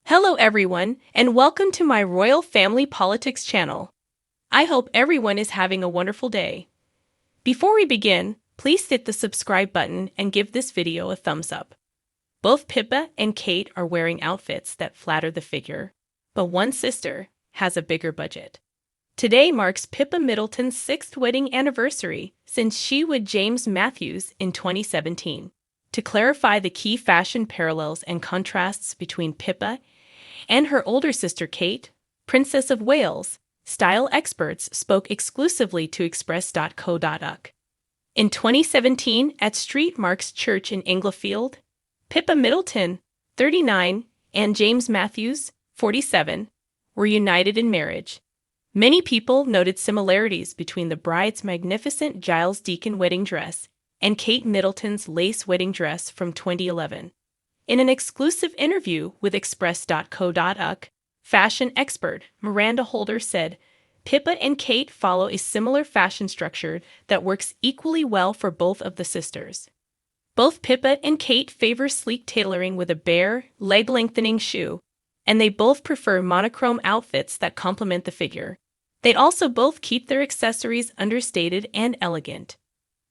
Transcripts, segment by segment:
Hello everyone, and welcome to my Royal Family Politics channel. I hope everyone is having a wonderful day. Before we begin, please hit the subscribe button and give this video a thumbs up. Both Pippa and Kate are wearing outfits that flatter the figure, but one sister has a bigger budget. Today marks Pippa Middleton's 6th wedding anniversary since she with James Matthews in 2017. To clarify the key fashion parallels and contrasts between Pippa and her older sister Kate, Princess of Wales, style experts spoke exclusively to Express.co.uk. In 2017, at St. Mark's Church in Englefield, Pippa Middleton, 39, and James Matthews, 47, were united in marriage. Many people noted similarities between the bride's magnificent Giles Deacon wedding dress and Kate Middleton's lace wedding dress from 2011. In an exclusive interview with Express.co.uk, fashion expert Miranda Holder said, Pippa and Kate follow a similar fashion structure that works equally well for both of the sisters. Both Pippa and Kate favor sleek tailoring with a bare, leg-lengthening shoe, and they both prefer monochrome outfits that complement the figure. They also both keep their accessories understated and elegant.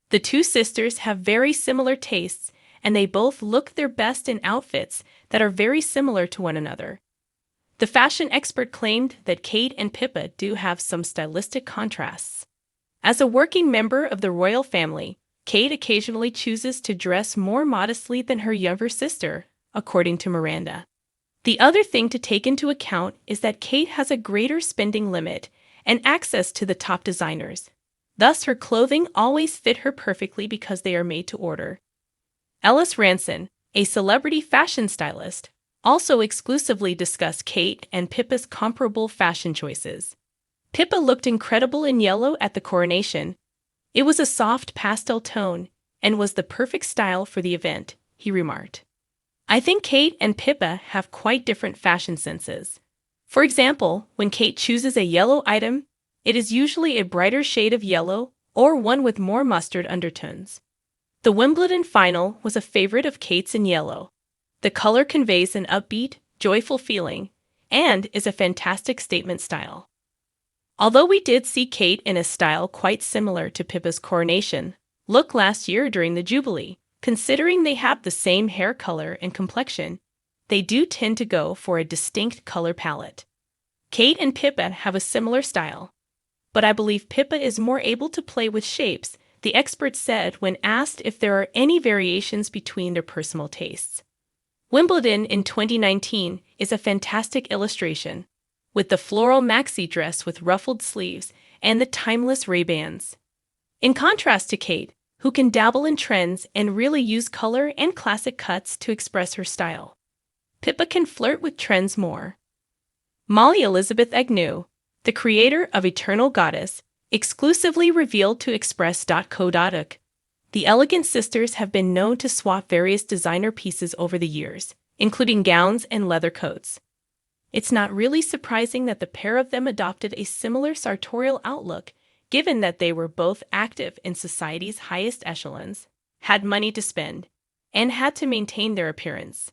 The two sisters have very similar tastes, and they both look their best in outfits that are very similar to one another. The fashion expert claimed that Kate and Pippa do have some stylistic contrasts. As a working member of the royal family, Kate occasionally chooses to dress more modestly than her younger sister, according to Miranda. The other thing to take into account is that Kate has a greater spending limit and access to the top designers. Thus, her clothing always fit her perfectly because they are made to order. Ellis Ranson, a celebrity fashion stylist, also exclusively discussed Kate and Pippa's comparable fashion choices. Pippa looked incredible in yellow at the coronation. It was a soft pastel tone and was the perfect style for the event, he remarked. I think Kate and Pippa have quite different fashion senses. For example, when Kate chooses a yellow item, it is usually a brighter shade of yellow or one with more mustard undertones. The Wimbledon final was a favorite of Kate's in yellow. The color conveys an upbeat, joyful feeling and is a fantastic statement style. Although we did see Kate in a style quite similar to Pippa's coronation look last year during the Jubilee, considering they have the same hair color and complexion, they do tend to go for a distinct color palette. Kate and Pippa have a similar style, but I believe Pippa is more able to play with shapes, the expert said when asked if there are any variations between their personal tastes. Wimbledon in 2019 is a fantastic illustration, with the floral maxi dress with ruffled sleeves and the timeless Ray-Bans. In contrast to Kate, who can dabble in trends and really use color and classic cuts to express her style, Pippa can flirt with trends more. Molly Elizabeth Agnew, the creator of Eternal Goddess, exclusively revealed to Express.co.uk. The elegant sisters have been known to swap various designer pieces over the years, including gowns and leather coats. It's not really surprising that the pair of them adopted a similar sartorial outlook, given that they were both active in society's highest echelons, had money to spend, and had to maintain their appearance.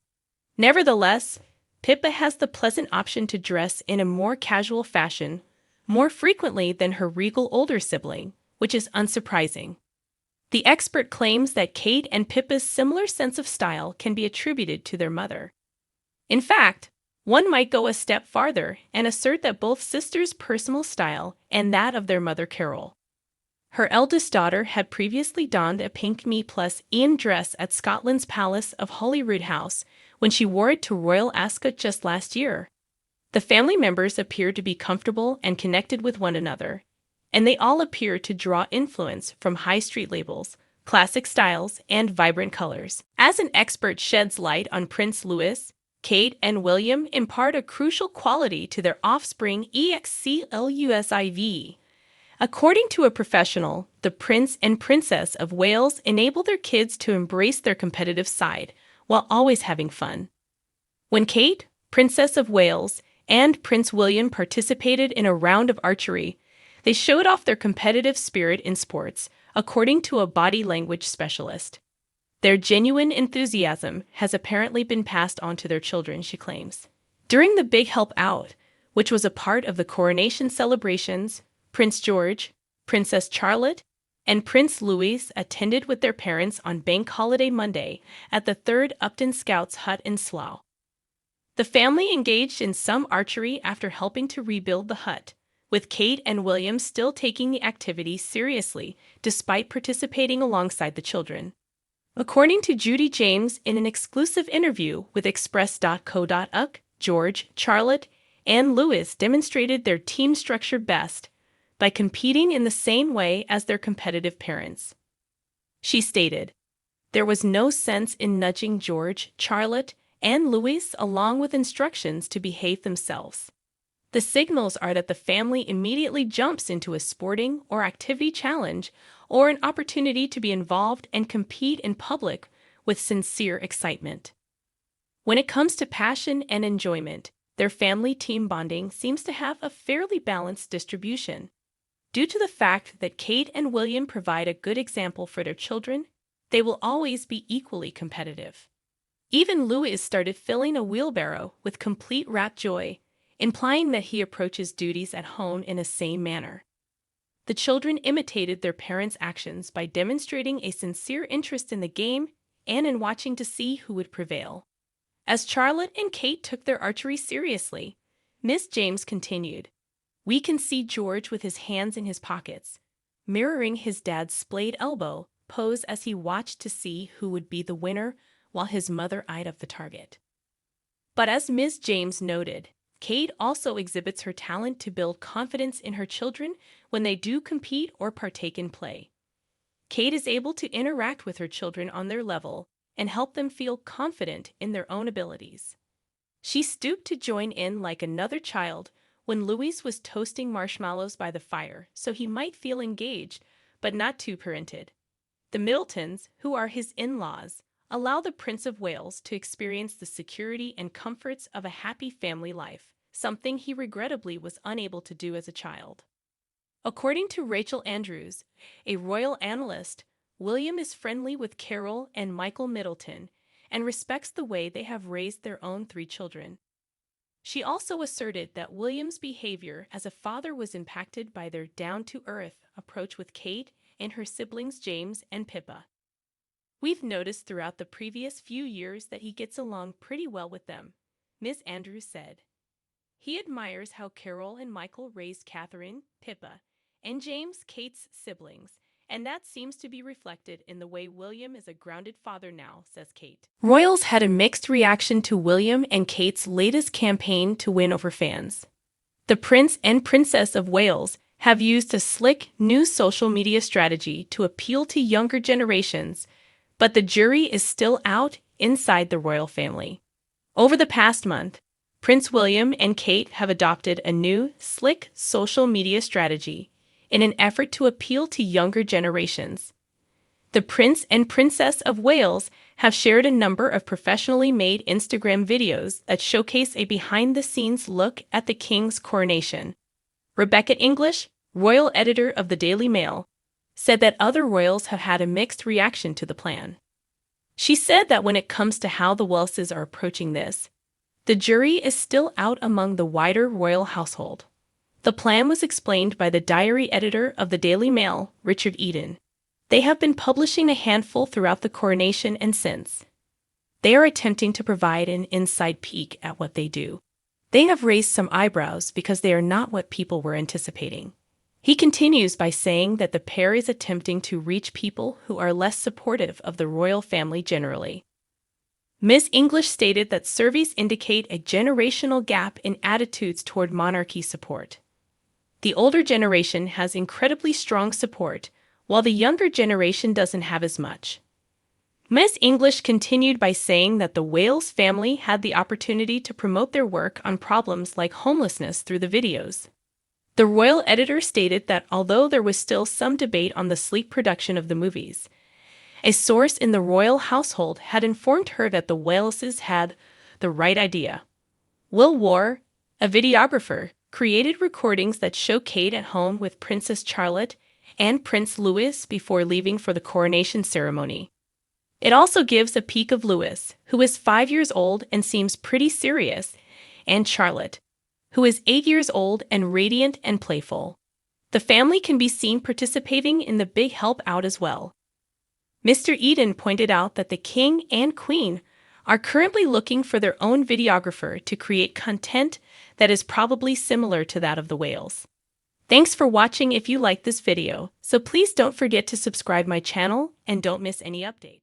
Nevertheless, Pippa has the pleasant option to dress in a more casual fashion more frequently than her regal older sibling, which is unsurprising. The expert claims that Kate and Pippa's similar sense of style can be attributed to their mother. In fact, one might go a step farther and assert that both sisters' personal style and that of their mother Carol. Her eldest daughter had previously donned a pink Me+Ian dress at Scotland's Palace of Holyrood House when she wore it to Royal Ascot just last year. The family members appear to be comfortable and connected with one another, and they all appear to draw influence from high street labels, classic styles, and vibrant colors. As an expert sheds light on Prince Louis, Kate and William impart a crucial quality to their offspring exclusive. According to a professional, the Prince and Princess of Wales enable their kids to embrace their competitive side while always having fun. When Kate, Princess of Wales, and Prince William participated in a round of archery, they showed off their competitive spirit in sports, according to a body language specialist. Their genuine enthusiasm has apparently been passed on to their children, she claims. During the Big Help Out, which was a part of the coronation celebrations, Prince George, Princess Charlotte, and Prince Louis attended with their parents on Bank Holiday Monday at the 3rd Upton Scouts hut in Slough. The family engaged in some archery after helping to rebuild the hut, with Kate and William still taking the activity seriously despite participating alongside the children. According to Judy James in an exclusive interview with Express.co.uk, George, Charlotte, and Louis demonstrated their team structure best by competing in the same way as their competitive parents. She stated, "There was no sense in nudging George, Charlotte, and Louis along with instructions to behave themselves. The signals are that the family immediately jumps into a sporting or activity challenge or an opportunity to be involved and compete in public with sincere excitement. When it comes to passion and enjoyment, their family team bonding seems to have a fairly balanced distribution. Due to the fact that Kate and William provide a good example for their children, they will always be equally competitive." Even Louis started filling a wheelbarrow with complete rat joy, implying that he approaches duties at home in a same manner. The children imitated their parents' actions by demonstrating a sincere interest in the game and in watching to see who would prevail. As Charlotte and Kate took their archery seriously, Miss James continued, "We can see George with his hands in his pockets, mirroring his dad's splayed elbow pose as he watched to see who would be the winner while his mother eyed up the target." But as Ms. James noted, Kate also exhibits her talent to build confidence in her children when they do compete or partake in play. Kate is able to interact with her children on their level and help them feel confident in their own abilities. She stooped to join in like another child when Louis was toasting marshmallows by the fire so he might feel engaged but not too parented. The Middletons, who are his in-laws, allow the Prince of Wales to experience the security and comforts of a happy family life, something he regrettably was unable to do as a child. According to Rachel Andrews, a royal analyst, William is friendly with Carol and Michael Middleton and respects the way they have raised their own 3 children. She also asserted that William's behavior as a father was impacted by their down-to-earth approach with Kate and her siblings James and Pippa. "We've noticed throughout the previous few years that he gets along pretty well with them," Ms. Andrews said. "He admires how Carol and Michael raised Catherine, Pippa, and James, Kate's siblings, and that seems to be reflected in the way William is a grounded father now," says Kate. Royals had a mixed reaction to William and Kate's latest campaign to win over fans. The Prince and Princess of Wales have used a slick new social media strategy to appeal to younger generations, but the jury is still out inside the royal family. Over the past month, Prince William and Kate have adopted a new, slick social media strategy in an effort to appeal to younger generations. The Prince and Princess of Wales have shared a number of professionally made Instagram videos that showcase a behind-the-scenes look at the King's coronation. Rebecca English, royal editor of the Daily Mail, said that other royals have had a mixed reaction to the plan. She said that when it comes to how the Waleses are approaching this, the jury is still out among the wider royal household. The plan was explained by the diary editor of the Daily Mail, Richard Eden. They have been publishing a handful throughout the coronation and since. They are attempting to provide an inside peek at what they do. They have raised some eyebrows because they are not what people were anticipating. He continues by saying that the pair is attempting to reach people who are less supportive of the royal family generally. Ms. English stated that surveys indicate a generational gap in attitudes toward monarchy support. The older generation has incredibly strong support, while the younger generation doesn't have as much. Ms. English continued by saying that the Wales family had the opportunity to promote their work on problems like homelessness through the videos. The royal editor stated that although there was still some debate on the sleep production of the movies, a source in the royal household had informed her that the Waleses had the right idea. Will Warr, a videographer, created recordings that show Kate at home with Princess Charlotte and Prince Louis before leaving for the coronation ceremony. It also gives a peek of Louis, who is 5 years old and seems pretty serious, and Charlotte, who is 8 years old and radiant and playful. The family can be seen participating in the Big Help Out as well. Mr. Eden pointed out that the king and queen are currently looking for their own videographer to create content that is probably similar to that of the whales. Thanks for watching. If you liked this video, so please don't forget to subscribe my channel and don't miss any updates.